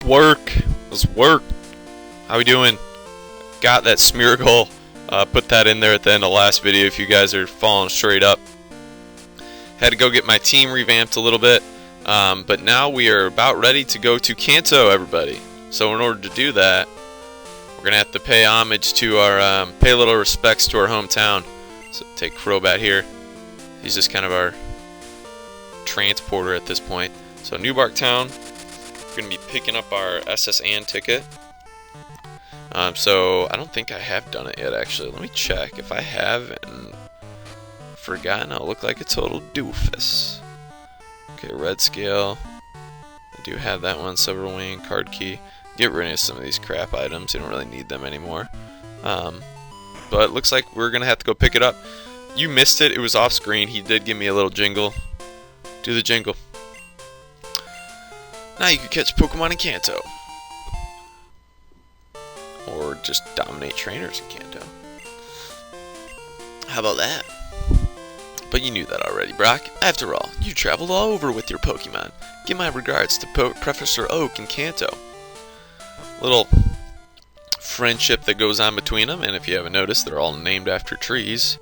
work. Let's work. How we doing? Got that Smeargle. Put that in there at the end of the last video if you guys are following straight up. Had to go get my team revamped a little bit. But now we are about ready to go to Kanto, everybody. So in order to do that, we're going to have to pay homage to our, pay a little respects to our hometown. So take Crobat here. He's just kind of our transporter at this point. So New Bark Town, we're going to be picking up our SS Ann ticket. So I don't think I have done it yet, actually. Let me check. If I have and forgotten, I'll look like a total doofus. Okay, red scale. I do have that one. Silver wing, card key. Get rid of some of these crap items. You don't really need them anymore. But it looks like we're going to have to go pick it up. You missed it. It was off screen. He did give me a little jingle. Do the jingle. Now you can catch Pokemon in Kanto. Or just dominate trainers in Kanto. How about that? But you knew that already, Brock. After all, you traveled all over with your Pokemon. Give my regards to Professor Oak in Kanto. Little friendship that goes on between them, and if you haven't noticed, they're all named after trees.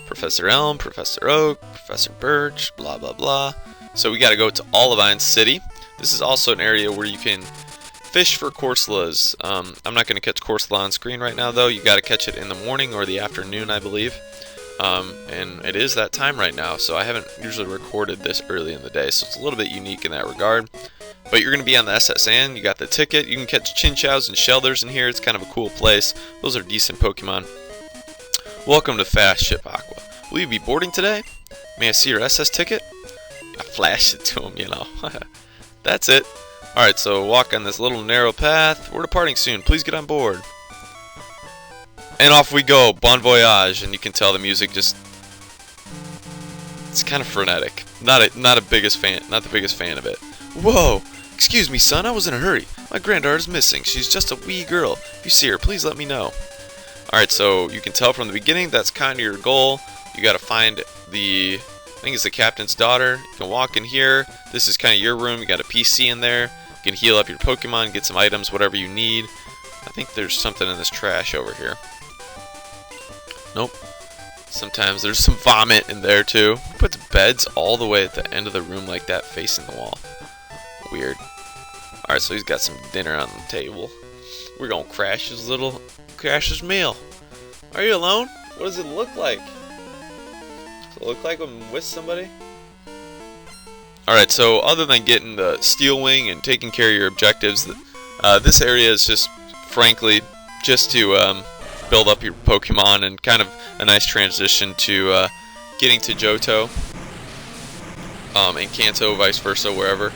Professor Elm, Professor Oak, Professor Birch, blah blah blah. So we gotta go to Olivine City. This is also an area where you can fish for Corsolas. I'm not going to catch Corsola on screen right now, though. You got to catch it in the morning or the afternoon, I believe. And it is that time right now, so I haven't usually recorded this early in the day, so it's a little bit unique in that regard. But you're going to be on the SS Ann. You got the ticket. You can catch Chinchous and Shelders in here. It's kind of a cool place. Those are decent Pokemon. Welcome to Fast Ship Aqua. Will you be boarding today? May I see your SS ticket? I flashed it to him, you know. That's it. Alright, so walk on this little narrow path. We're departing soon. Please get on board. And off we go. Bon voyage. And you can tell the music just... it's kind of frenetic. Not the biggest fan of it. Whoa! Excuse me, son. I was in a hurry. My granddaughter's missing. She's just a wee girl. If you see her, please let me know. Alright, so you can tell from the beginning that's kind of your goal. You gotta find the... I think it's the captain's daughter. You can walk in here. This is kind of your room. You got a PC in there. You can heal up your Pokemon, get some items, whatever you need. I think there's something in this trash over here. Nope. Sometimes there's some vomit in there too. Who puts beds all the way at the end of the room like that, facing the wall? Weird. Alright, so he's got some dinner on the table. We're gonna crash his meal. Are you alone? What does it look like? Does it look like I'm with somebody? Alright, so other than getting the Steel Wing and taking care of your objectives, this area is just, frankly, just to build up your Pokemon and kind of a nice transition to getting to Johto and Kanto, vice versa, wherever.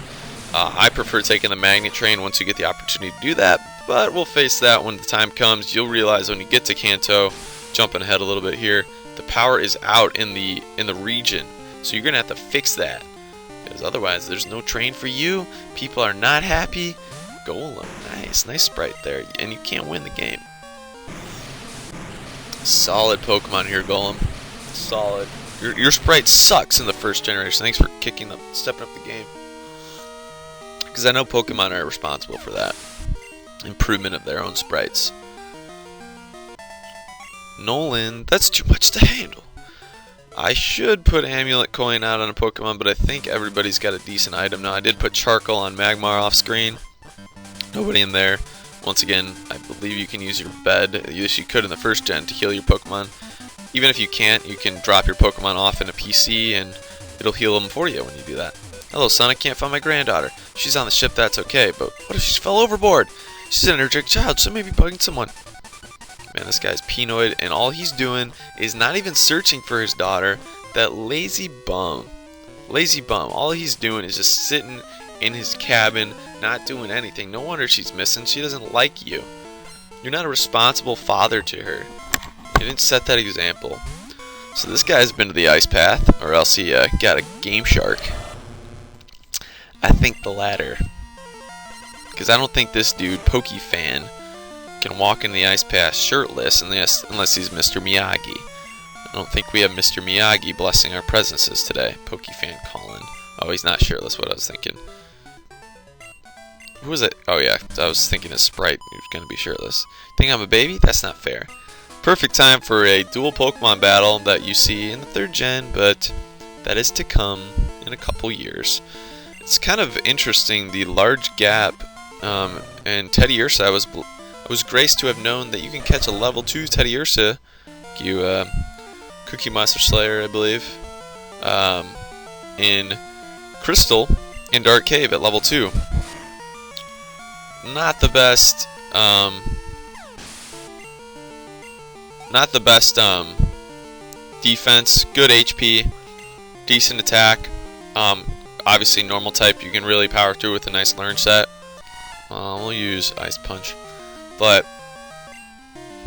I prefer taking the Magnet Train once you get the opportunity to do that, but we'll face that when the time comes. You'll realize when you get to Kanto, jumping ahead a little bit here, the power is out in the region, so you're gonna have to fix that. Because otherwise, there's no train for you. People are not happy. Golem, nice sprite there, and you can't win the game. Solid Pokemon here, Golem. Solid. Your sprite sucks in the first generation. Thanks for stepping up the game. Because I know Pokemon are responsible for that improvement of their own sprites. Nolan, that's too much to handle. I should put Amulet Coin out on a Pokemon, but I think everybody's got a decent item now. I did put Charcoal on Magmar off screen. Nobody in there. Once again, I believe you can use your bed. Yes, you could in the first gen to heal your Pokemon. Even if you can't, you can drop your Pokemon off in a PC and it'll heal them for you when you do that. Hello, son. I can't find my granddaughter. She's on the ship, that's okay, but what if she fell overboard? She's an energetic child, so maybe bugging someone. Man, this guy's Pinoid, and all he's doing is not even searching for his daughter. That lazy bum. Lazy bum. All he's doing is just sitting in his cabin, not doing anything. No wonder she's missing. She doesn't like you. You're not a responsible father to her. You didn't set that example. So this guy's been to the ice path, or else he got a Game Shark. I think the latter. Because I don't think this dude, PokeFan, can walk in the ice path shirtless unless he's Mr. Miyagi. I don't think we have Mr. Miyagi blessing our presences today. PokeFan Colin. Oh, he's not shirtless, what I was thinking. Who was it? Oh yeah, I was thinking of Sprite. You're gonna be shirtless. Think I'm a baby? That's not fair. Perfect time for a dual Pokemon battle that you see in the 3rd gen, but that is to come in a couple years. It's kind of interesting, the large gap. And Teddiursa, I was graced to have known that you can catch a level 2 Teddiursa. You Cookie Monster Slayer, I believe, in Crystal in Dark Cave at level 2. Not the best. Not the best defense. Good HP, decent attack. Obviously normal type you can really power through with a nice learn set. We'll use Ice Punch, but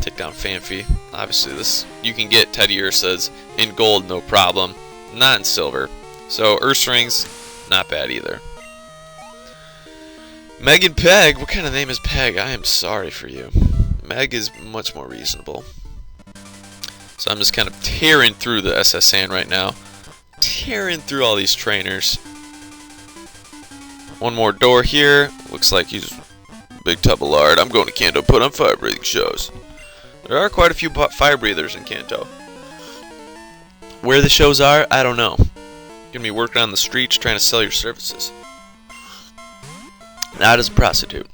take down Fanfi. Obviously this you can get Teddiursas in gold no problem, not in silver. So Ursaring's not bad either. Meg and Peg. What kind of name is Peg? I am sorry for you. Meg is much more reasonable. So I'm just kind of tearing through the SS Sand right now. Tearing through all these trainers. One more door here. Looks like he's big tub of lard. I'm going to Kanto put on fire breathing shows. There are quite a few fire breathers in Kanto. Where the shows are, I don't know. You're gonna be working on the streets trying to sell your services. Not as a prostitute.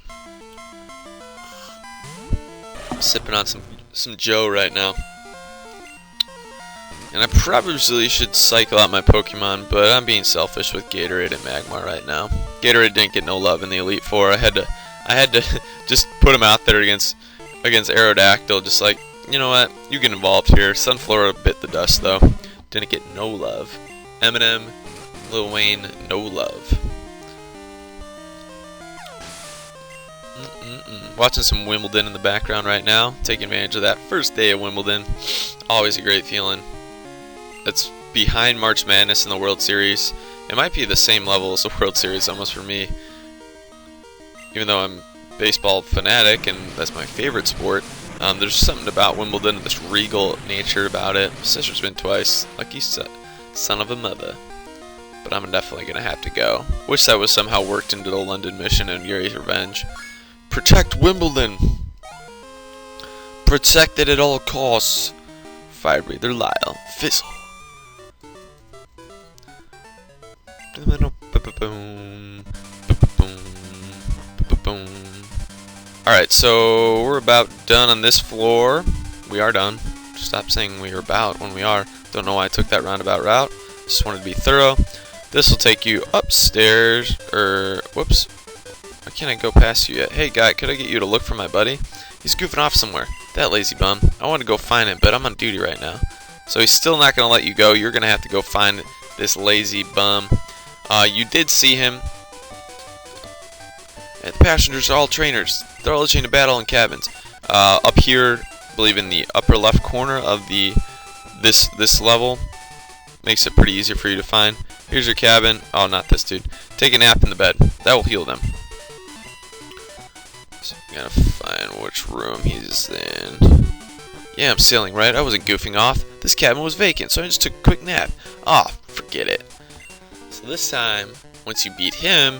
I'm sipping on some Joe right now. And I probably should cycle out my Pokemon, but I'm being selfish with Gatorade and Magmar right now. Gatorade didn't get no love in the Elite Four. I had to just put him out there against Aerodactyl, just like, you know what, you get involved here. Sunflora bit the dust though. Didn't get no love. Eminem, Lil Wayne, no love. Watching some Wimbledon in the background right now. Taking advantage of that first day of Wimbledon. Always a great feeling. It's behind March Madness in the World Series. It might be the same level as the World Series almost for me. Even though I'm a baseball fanatic and that's my favorite sport, there's something about Wimbledon, this regal nature about it. My sister's been twice. Lucky son of a mother. But I'm definitely going to have to go. Wish that was somehow worked into the London mission and Yuri's Revenge. Protect Wimbledon. Protect it at all costs. Fire breather Lyle. Fizzle. Alright, so we're about done on this floor. We are done. Stop saying we are about when we are. Don't know why I took that roundabout route. Just wanted to be thorough. This will take you upstairs. Whoops. Why can't I go past you yet? Hey guy, could I get you to look for my buddy? He's goofing off somewhere. That lazy bum. I want to go find him, but I'm on duty right now. So he's still not going to let you go. You're going to have to go find this lazy bum. You did see him. And the passengers are all trainers. They're all chained to battle in cabins. Up here, I believe in the upper left corner of this level. Makes it pretty easy for you to find. Here's your cabin. Oh, not this dude. Take a nap in the bed. That will heal them. So I'm gonna find which room he's in. Yeah, I'm sailing right. I wasn't goofing off. This cabin was vacant, so I just took a quick nap. Oh, forget it. So this time, once you beat him,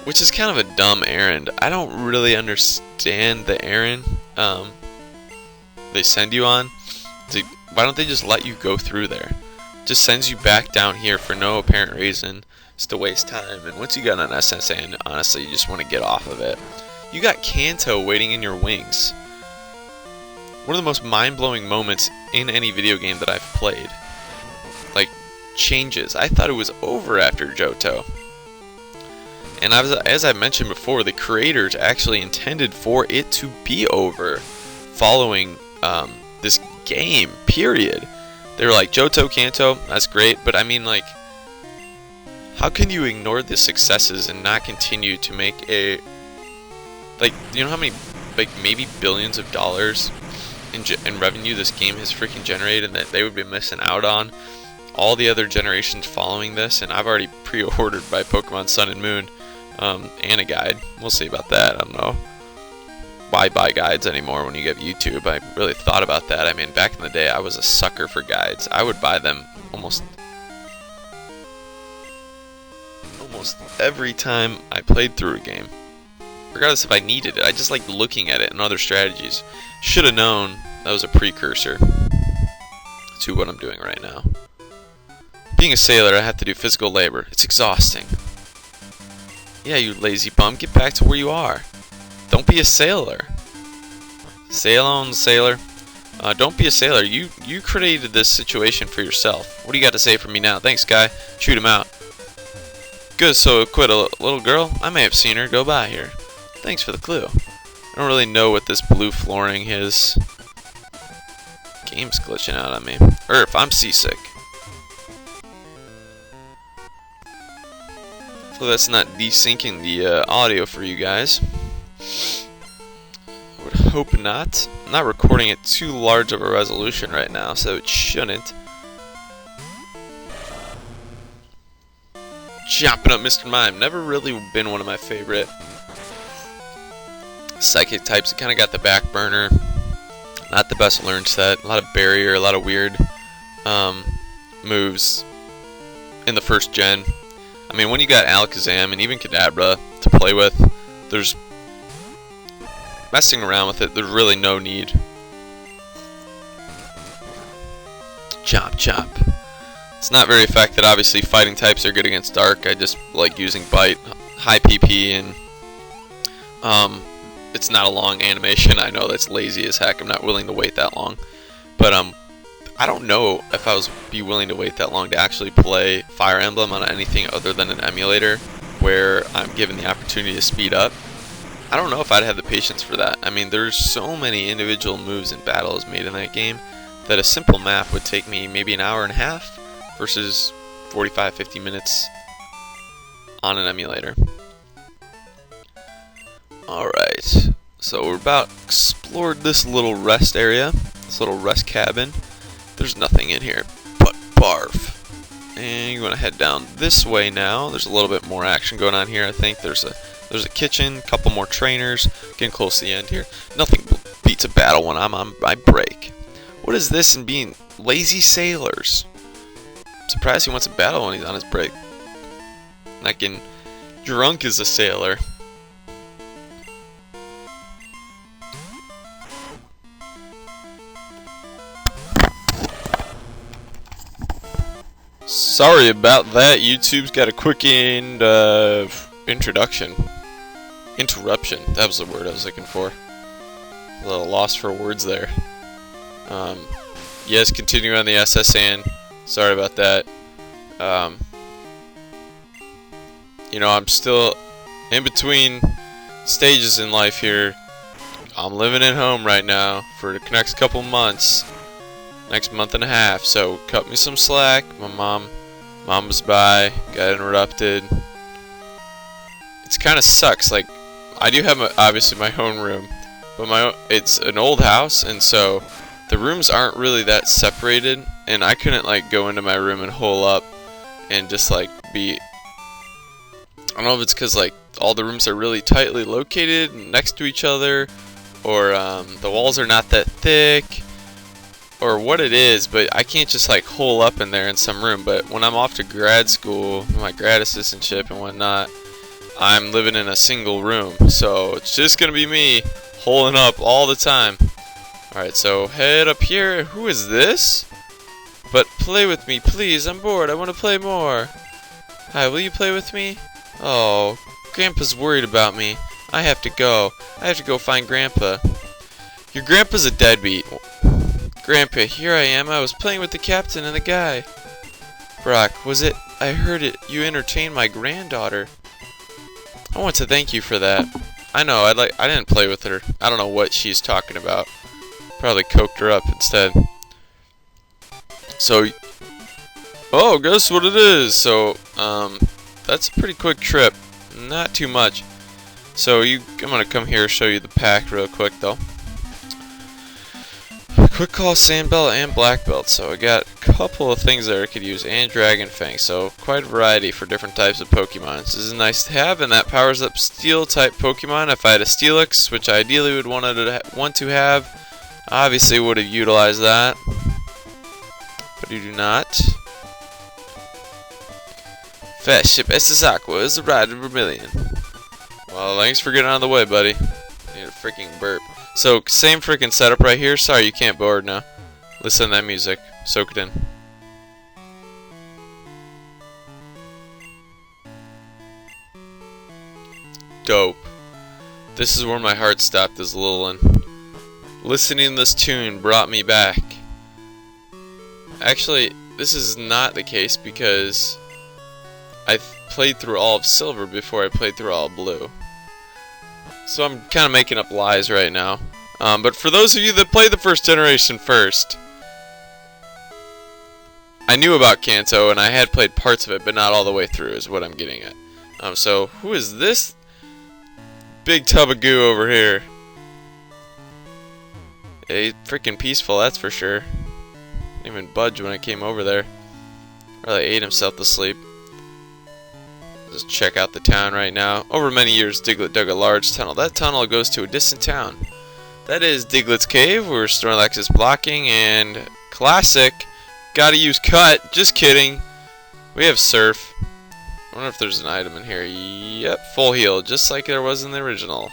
which is kind of a dumb errand. I don't really understand the errand they send you on. Why don't they just let you go through there? Just sends you back down here for no apparent reason. Just to waste time. And once you got an SSN, honestly, you just want to get off of it. You got Kanto waiting in your wings. One of the most mind-blowing moments in any video game that I've played. Like, changes. I thought it was over after Johto. And as I mentioned before, the creators actually intended for it to be over following this game, period. They were like, Johto, Kanto, that's great, but I mean, like, how can you ignore the successes and not continue to make a, like, you know how many, like, maybe billions of dollars in revenue this game has freaking generated and that they would be missing out on all the other generations following this? And I've already pre-ordered by Pokemon Sun and Moon and a guide. We'll see about that. I don't know why buy guides anymore when you get YouTube. I really thought about that. I mean, back in the day, I was a sucker for guides. I would buy them almost every time I played through a game. regardless if I needed it. I just like looking at it and other strategies. Should have known that was a precursor to what I'm doing right now. Being a sailor, I have to do physical labor. It's exhausting. Yeah, you lazy bum, get back to where you are. Don't be a sailor. Sail on, sailor. Don't be a sailor. You created this situation for yourself. What do you got to say for me now? Thanks, guy. Shoot him out. Good, so quit a little girl. I may have seen her go by here. Thanks for the clue. I don't really know what this blue flooring is. Game's glitching out on me. Earth, I'm seasick. Hopefully that's not desyncing the audio for you guys. I would hope not. I'm not recording at too large of a resolution right now, so it shouldn't. Chopping up Mr. Mime. Never really been one of my favorite psychic types. It kind of got the back burner. Not the best learned set. A lot of barrier, a lot of weird moves in the first gen. I mean, when you got Alakazam and even Kadabra to play with, there's messing around with it. There's really no need. Chop, chop. It's not very effective. Obviously, fighting types are good against Dark. I just like using Bite, high PP, and it's not a long animation. I know that's lazy as heck. I'm not willing to wait that long, but I don't know if I would be willing to wait that long to actually play Fire Emblem on anything other than an emulator where I'm given the opportunity to speed up. I don't know if I'd have the patience for that. I mean, there's so many individual moves and battles made in that game that a simple map would take me maybe an hour and a half versus 45-50 minutes on an emulator. Alright, so we're about explored this little rest area, this little rest cabin. There's nothing in here but barf. And you want to head down this way now. There's a little bit more action going on here. I think there's a kitchen, a couple more trainers. Getting close to the end here. Nothing beats a battle when I'm on my break. What is this in being lazy sailors? I'm surprised he wants a battle when he's on his break. Not getting drunk as a sailor. Sorry about that. YouTube's got a quick interruption. That was the word I was looking for. A little lost for words there. Yes, continue on the SS Anne. Sorry about that. You know, I'm still in between stages in life here. I'm living at home right now for the next couple months. Next month and a half, so cut me some slack. My mom was by, got interrupted. It's kind of sucks. Like, I do have obviously my own room, but it's an old house, and so the rooms aren't really that separated. And I couldn't like go into my room and hole up and just like be. I don't know if it's because like all the rooms are really tightly located next to each other, or the walls are not that thick, or what it is, but I can't just like hole up in there in some room. But when I'm off to grad school, my grad assistantship and whatnot, I'm living in a single room, so it's just gonna be me holing up all the time. Alright, so head up here. Who is this? But play with me, please. I'm bored. I want to play more. Hi, will you play with me? Oh, Grandpa's worried about me. I have to go. I have to go find Grandpa. Your Grandpa's a deadbeat. Grandpa, here I am. I was playing with the captain and the guy. Brock, was it? I heard it. You entertained my granddaughter. I want to thank you for that. I know. I didn't play with her. I don't know what she's talking about. Probably coked her up instead. So, oh, guess what it is? So, that's a pretty quick trip. Not too much. So I'm gonna come here show you the pack real quick though. Quick call, sand belt, and black belt. So I got a couple of things that I could use, and dragon fang. So quite a variety for different types of Pokemon. This is nice to have, and that powers up steel type Pokemon. If I had a Steelix, which I ideally would want to have, obviously would have utilized that. But you do not. Fast ship SS Aqua is arrived in Vermilion. Well, thanks for getting out of the way, buddy. I need a freaking burp. So, same freaking setup right here. Sorry, you can't board now. Listen to that music. Soak it in. Dope. This is where my heart stopped as a little one. Listening to this tune brought me back. Actually, this is not the case because I played through all of Silver before I played through all of Blue. So I'm kind of making up lies right now. But for those of you that played the first generation first, I knew about Kanto and I had played parts of it, but not all the way through is what I'm getting at. So who is this big tub of goo over here? Yeah, he's freaking peaceful, that's for sure. Didn't even budge when I came over there. Really ate himself to sleep. Just check out the town right now. Over many years, Diglett dug a large tunnel. That tunnel goes to a distant town. That is Diglett's cave, where Snorlax is blocking, and classic. Gotta use cut. Just kidding. We have surf. I wonder if there's an item in here. Yep, full heal, just like there was in the original.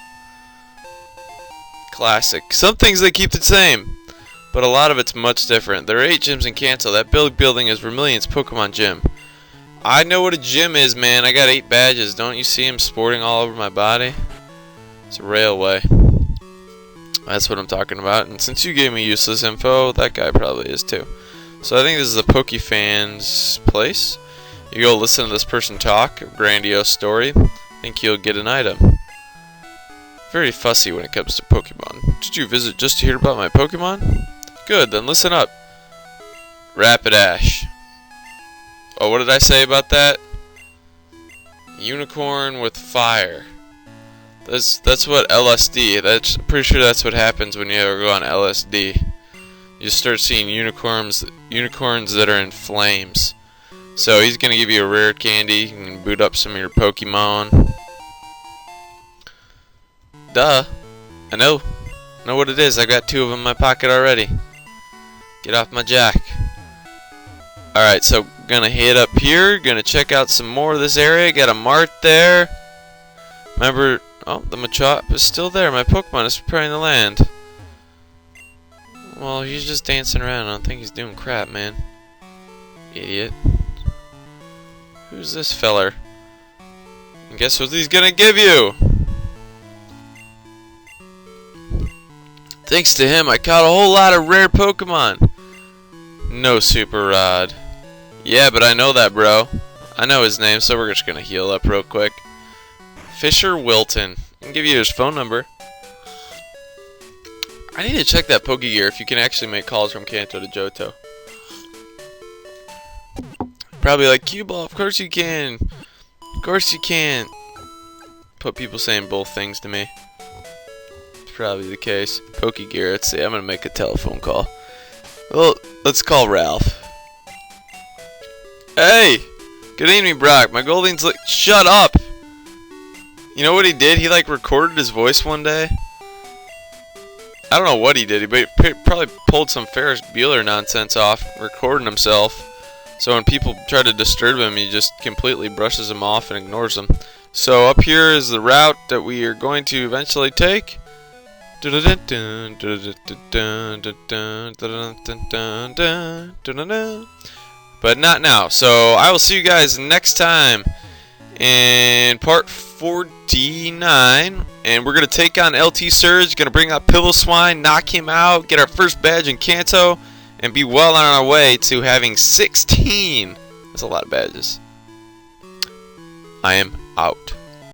Classic. Some things they keep the same, but a lot of it's much different. There are 8 gyms in Kanto. That building is Vermilion's Pokemon gym. I know what a gym is, man. I got 8 badges. Don't you see them sporting all over my body? It's a railway. That's what I'm talking about. And since you gave me useless info, that guy probably is too. So I think this is a Pokefan's place. You go listen to this person talk. A grandiose story. I think you'll get an item. Very fussy when it comes to Pokemon. Did you visit just to hear about my Pokemon? Good, then listen up. Rapidash. Oh, what did I say about that? Unicorn with fire. That's what LSD. I'm pretty sure that's what happens when you ever go on LSD. You start seeing unicorns that are in flames. So he's gonna give you a rare candy. You can boot up some of your Pokemon. Duh. I know what it is. I got 2 of them in my pocket already. Get off my jack. Alright, so gonna head up here, gonna check out some more of this area. Got a mart there. Remember, oh, the Machop is still there. My Pokemon is preparing to land. Well, he's just dancing around. I don't think he's doing crap, man. Idiot. Who's this feller? And guess what he's gonna give you? Thanks to him, I caught a whole lot of rare Pokemon. No Super Rod. Yeah, but I know that, bro. I know his name, so we're just gonna heal up real quick. Fisher Wilton. I can give you his phone number. I need to check that Pokegear if you can actually make calls from Kanto to Johto. Probably like, Cue-Ball, of course you can. Of course you can. Put people saying both things to me. It's probably the case. Pokegear, let's see, I'm gonna make a telephone call. Well, let's call Ralph. Hey! Good evening, Brock. My Golding's like, shut up! You know what he did? He like recorded his voice one day. I don't know what he did, but he probably pulled some Ferris Bueller nonsense off, recording himself. So when people try to disturb him, he just completely brushes them off and ignores them. So up here is the route that we are going to eventually take. But not now. So I will see you guys next time in part 49. And we're going to take on LT Surge. Going to bring out Piloswine, knock him out, get our first badge in Kanto, and be well on our way to having 16. That's a lot of badges. I am out.